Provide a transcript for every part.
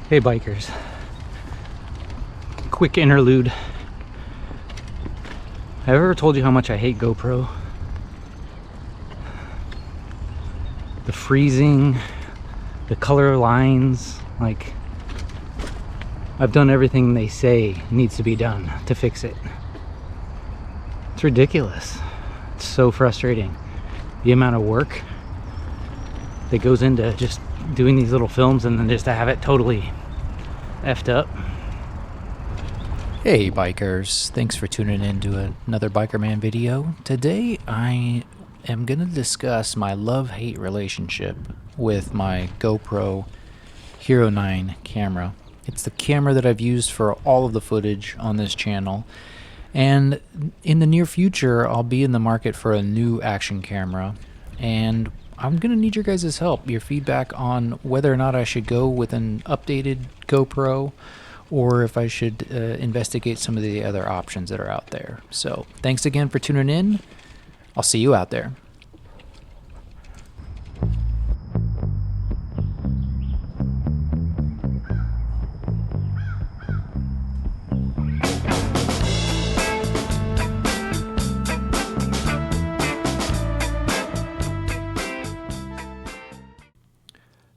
Hey bikers, quick interlude. Have I ever told you how much I hate GoPro? The freezing, the color lines, like I've done everything they say needs to be done to fix it. It's ridiculous. It's so frustrating. The amount of work that goes into just doing these little films and then just to have it totally effed up. Hey bikers, thanks for tuning in to another Bikerman video. Today I am going to discuss my love-hate relationship with my GoPro Hero 9 camera. It's the camera that I've used for all of the footage on this channel, and in the near future I'll be in the market for a new action camera, and I'm going to need your guys' help, your feedback on whether or not I should go with an updated GoPro or if I should investigate some of the other options that are out there. So thanks again for tuning in. I'll see you out there.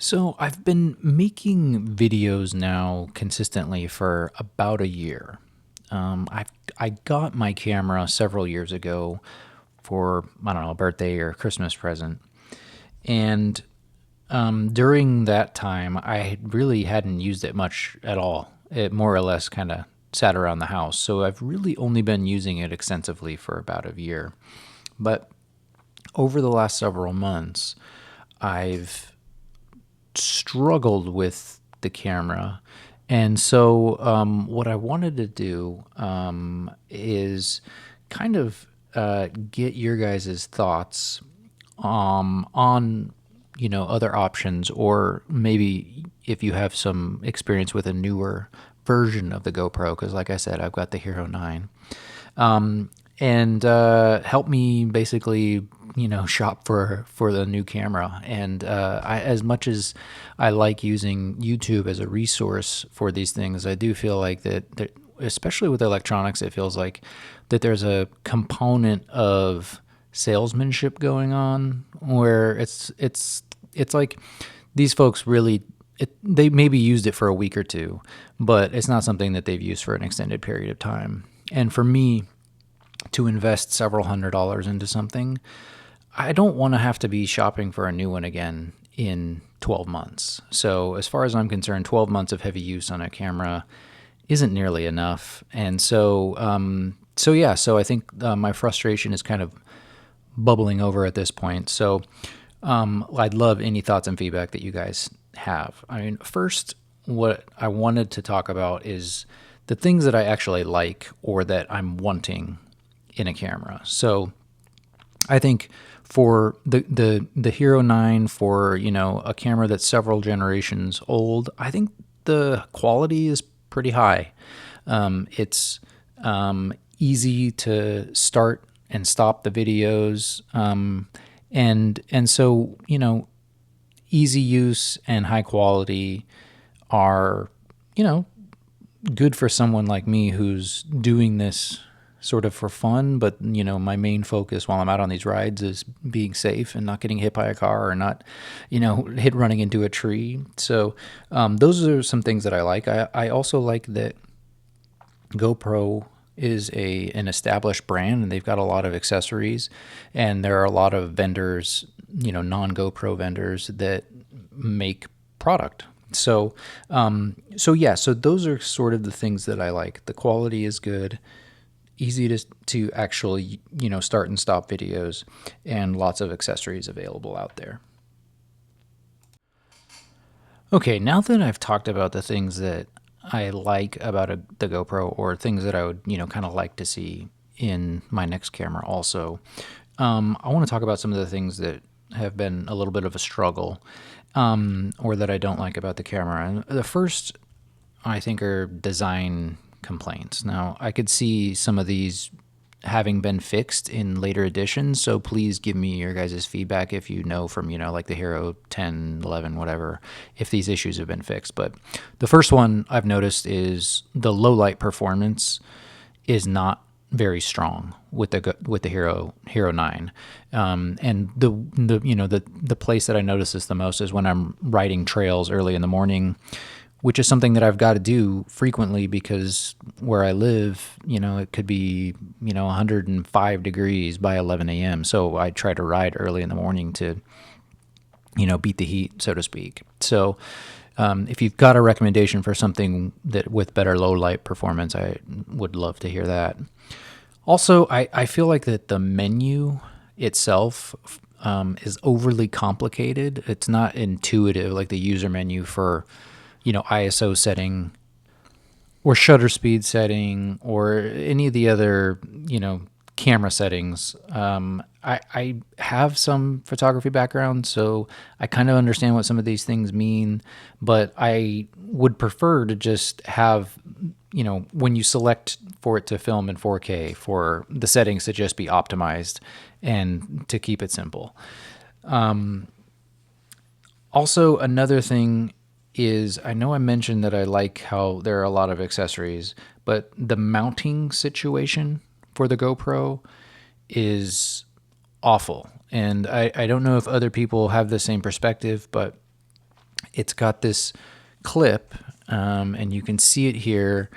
So I've been making videos now consistently for about a year. I got my camera several years ago for, I don't know, a birthday or Christmas present. And during that time, I really hadn't used it much at all. It more or less kind of sat around the house. So I've really only been using it extensively for about a year. But over the last several months, I've struggled with the camera. And so what I wanted to do is kind of get your guys' thoughts on, you know, other options, or maybe if you have some experience with a newer version of the GoPro, because like I said, I've got the Hero 9. And help me basically, you know, shop for the new camera. And as much as I like using YouTube as a resource for these things, I do feel like that especially with electronics, it feels like that there's a component of salesmanship going on where it's like these folks really, they maybe used it for a week or two, but it's not something that they've used for an extended period of time. And for me to invest several $100s into something, I don't want to have to be shopping for a new one again in 12 months. So as far as I'm concerned, 12 months of heavy use on a camera isn't nearly enough. And so, so I think my frustration is kind of bubbling over at this point. So I'd love any thoughts and feedback that you guys have. I mean, first, what I wanted to talk about is the things that I actually like or that I'm wanting in a camera. So I think for the Hero 9, for, you know, a camera that's several generations old, I think the quality is pretty high. It's easy to start and stop the videos, and so, you know, easy use and high quality are, you know, good for someone like me who's doing this sort of for fun, but, you know, my main focus while I'm out on these rides is being safe and not getting hit by a car or not, you know, running into a tree. So those are some things that I like. I also like that GoPro is an established brand, and they've got a lot of accessories, and there are a lot of vendors, you know, non-GoPro vendors that make product. So so those are sort of the things that I like. The quality is good, easy to actually, you know, start and stop videos, and lots of accessories available out there. Okay, now that I've talked about the things that I like about the GoPro, or things that I would, you know, kind of like to see in my next camera also, I want to talk about some of the things that have been a little bit of a struggle, or that I don't like about the camera. And the first, I think, are design complaints. Now, I could see some of these having been fixed in later editions. So please give me your guys' feedback if you know from, like the Hero 10, 11, whatever, if these issues have been fixed. But the first one I've noticed is the low light performance is not very strong with the Hero 9. And the place that I notice this the most is when I'm riding trails early in the morning, which is something that I've got to do frequently because where I live, it could be, 105 degrees by 11 a.m. So I try to ride early in the morning to, beat the heat, so to speak. So if you've got a recommendation for something that with better low light performance, I would love to hear that. Also, I feel like that the menu itself is overly complicated. It's not intuitive, like the user menu for ISO setting or shutter speed setting or any of the other, camera settings. I have some photography background, so I kind of understand what some of these things mean, but I would prefer to just have, when you select for it to film in 4K, for the settings to just be optimized and to keep it simple. Also, another thing is, I know I mentioned that I like how there are a lot of accessories, but the mounting situation for the GoPro is awful. And I don't know if other people have the same perspective, but it's got this clip, and you can see it here,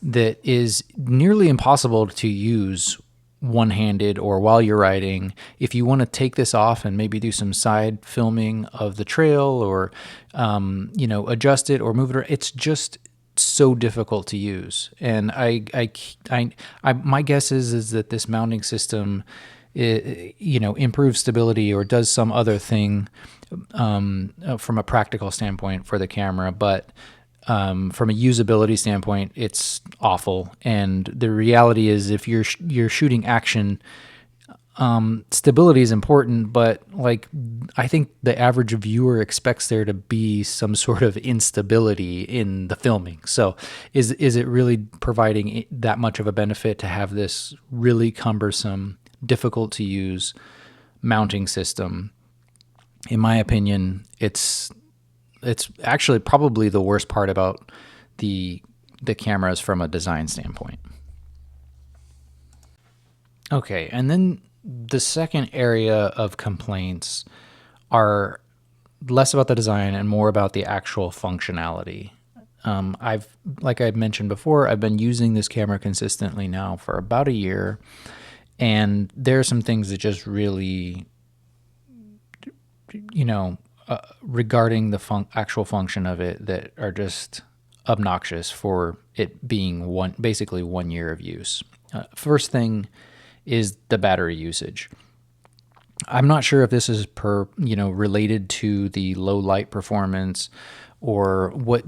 that is nearly impossible to use one-handed or while you're riding. If you want to take this off and maybe do some side filming of the trail or adjust it or move it around, it's just so difficult to use. And my guess is that this mounting system improves stability or does some other thing from a practical standpoint for the camera, but from a usability standpoint, it's awful. And the reality is, if you're shooting action, stability is important, but I think the average viewer expects there to be some sort of instability in the filming. So is it really providing that much of a benefit to have this really cumbersome, difficult to use mounting system? In my opinion, it's actually probably the worst part about the cameras from a design standpoint. Okay, and then the second area of complaints are less about the design and more about the actual functionality. Like I mentioned before, I've been using this camera consistently now for about a year, and there are some things that just really, regarding the actual function of it, that are just obnoxious for it being basically 1 year of use. First thing is the battery usage. I'm not sure if this is related to the low light performance or what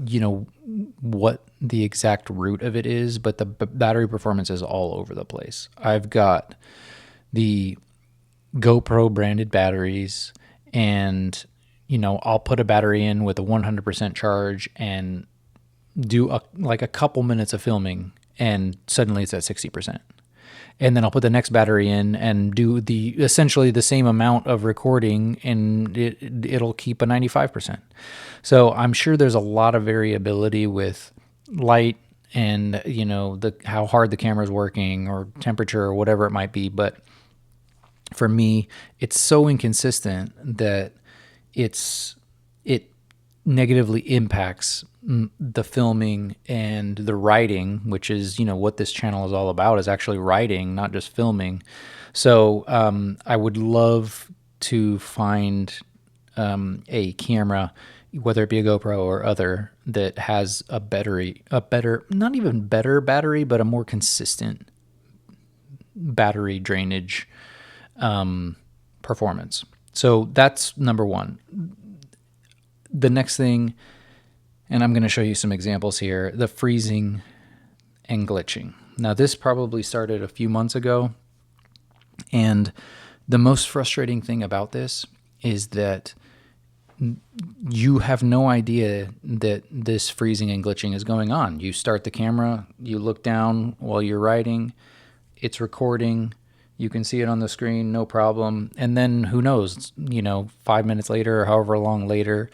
the exact root of it is, but the battery performance is all over the place. I've got the GoPro branded batteries, and I'll put a battery in with a 100% charge and do a couple minutes of filming, and suddenly it's at 60%. And then I'll put the next battery in and do essentially the same amount of recording, and it'll keep a 95%. So I'm sure there's a lot of variability with light and how hard the camera's working or temperature or whatever it might be. But for me, it's so inconsistent that it negatively impacts the filming and the writing, which is, what this channel is all about, is actually writing, not just filming. So I would love to find a camera, whether it be a GoPro or other, that has a better, not even better battery, but a more consistent battery drainage performance. So that's number one. The next thing, and I'm going to show you some examples here, the freezing and glitching. Now, this probably started a few months ago, and the most frustrating thing about this is that you have no idea that this freezing and glitching is going on. You start the camera, you look down while you're writing, it's recording. You can see it on the screen, no problem. And then who knows, 5 minutes later or however long later,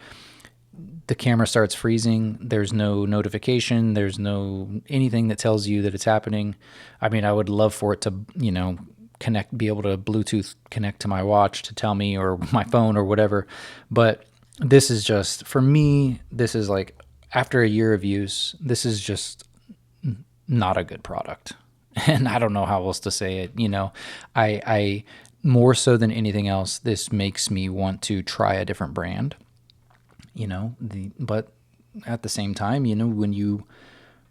the camera starts freezing. There's no notification. There's no anything that tells you that it's happening. I mean, I would love for it to, be able to Bluetooth connect to my watch to tell me, or my phone or whatever. But this is just, for me, this is like, after a year of use, this is just not a good product. And I don't know how else to say it. I more so than anything else, this makes me want to try a different brand. But at the same time, when you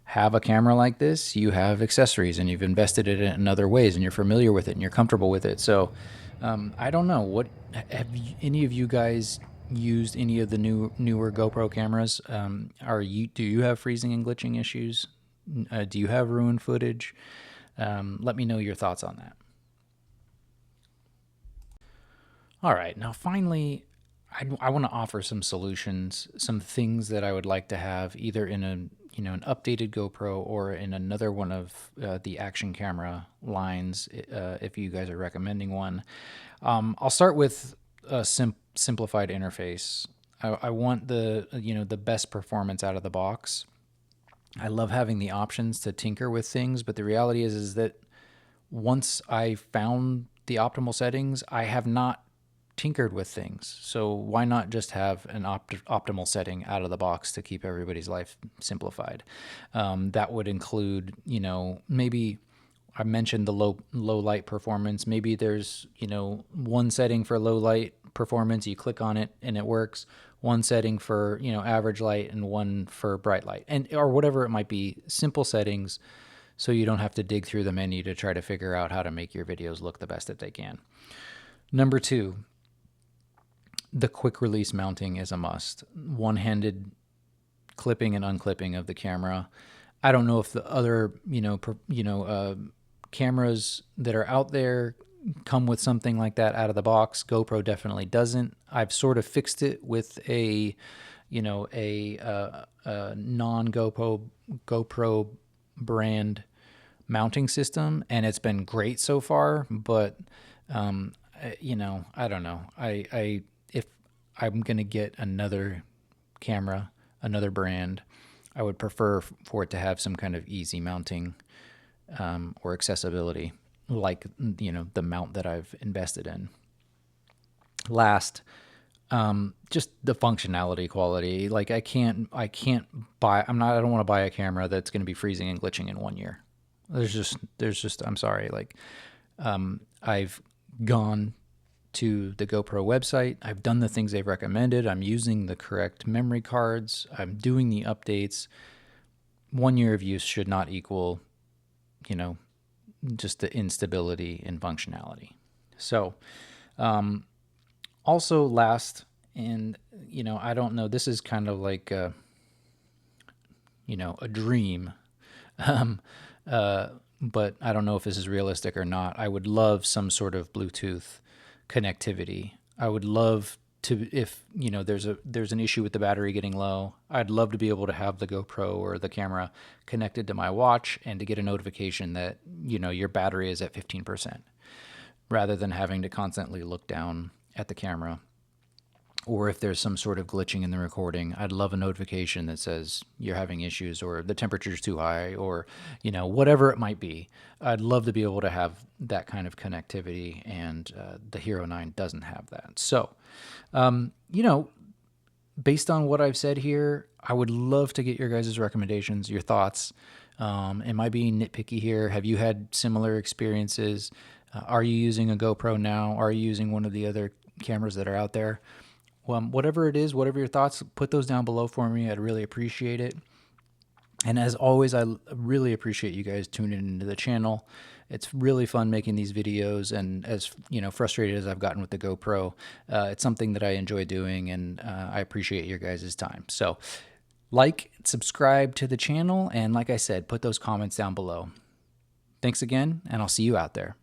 have a camera like this, you have accessories and you've invested in it in other ways and you're familiar with it and you're comfortable with it. So I don't know, what have any of you guys used any of the newer GoPro cameras? Do you have freezing and glitching issues? Do you have ruined footage? Let me know your thoughts on that. All right, now finally, I want to offer some solutions, some things that I would like to have either in an updated GoPro or in another one of the action camera lines, if you guys are recommending one. I'll start with a simplified interface. I want the best performance out of the box. I love having the options to tinker with things, but the reality is that once I found the optimal settings, I have not tinkered with things. So why not just have an optimal setting out of the box to keep everybody's life simplified? That would include, maybe I mentioned the low light performance. Maybe there's, one setting for low light performance. You click on it and it works. One setting for, average light and one for bright light, or whatever it might be. Simple settings, so you don't have to dig through the menu to try to figure out how to make your videos look the best that they can. Number 2, the quick release mounting is a must. One-handed clipping and unclipping of the camera. I don't know if the other, cameras that are out there come with something like that out of the box. GoPro definitely doesn't. I've sort of fixed it with a non-GoPro brand mounting system, and it's been great so far. But I don't know. If I'm gonna get another camera, another brand, I would prefer for it to have some kind of easy mounting or accessibility, like the mount that I've invested in. Last, just the functionality quality. Like I don't want to buy a camera that's going to be freezing and glitching in 1 year. There's just I'm sorry. Like I've gone to the GoPro website. I've done the things they've recommended. I'm using the correct memory cards. I'm doing the updates. 1 year of use should not equal, just the instability in functionality. So, also last, and, I don't know, this is kind of like, a dream. But I don't know if this is realistic or not. I would love some sort of Bluetooth connectivity. I would love to, if there's an issue with the battery getting low, I'd love to be able to have the GoPro or the camera connected to my watch and to get a notification that your battery is at 15%, rather than having to constantly look down at the camera. Or if there's some sort of glitching in the recording, I'd love a notification that says you're having issues or the temperature's too high, or whatever it might be. I'd love to be able to have that kind of connectivity, and the Hero 9 doesn't have that. So, based on what I've said here, I would love to get your guys' recommendations, your thoughts. Am I being nitpicky here? Have you had similar experiences? Are you using a GoPro now? Are you using one of the other cameras that are out there? Whatever it is, whatever your thoughts, put those down below for me. I'd really appreciate it. And as always, I really appreciate you guys tuning into the channel. It's really fun making these videos, and as frustrated as I've gotten with the GoPro, it's something that I enjoy doing, and I appreciate your guys' time. So like, subscribe to the channel, and like I said, put those comments down below. Thanks again, and I'll see you out there.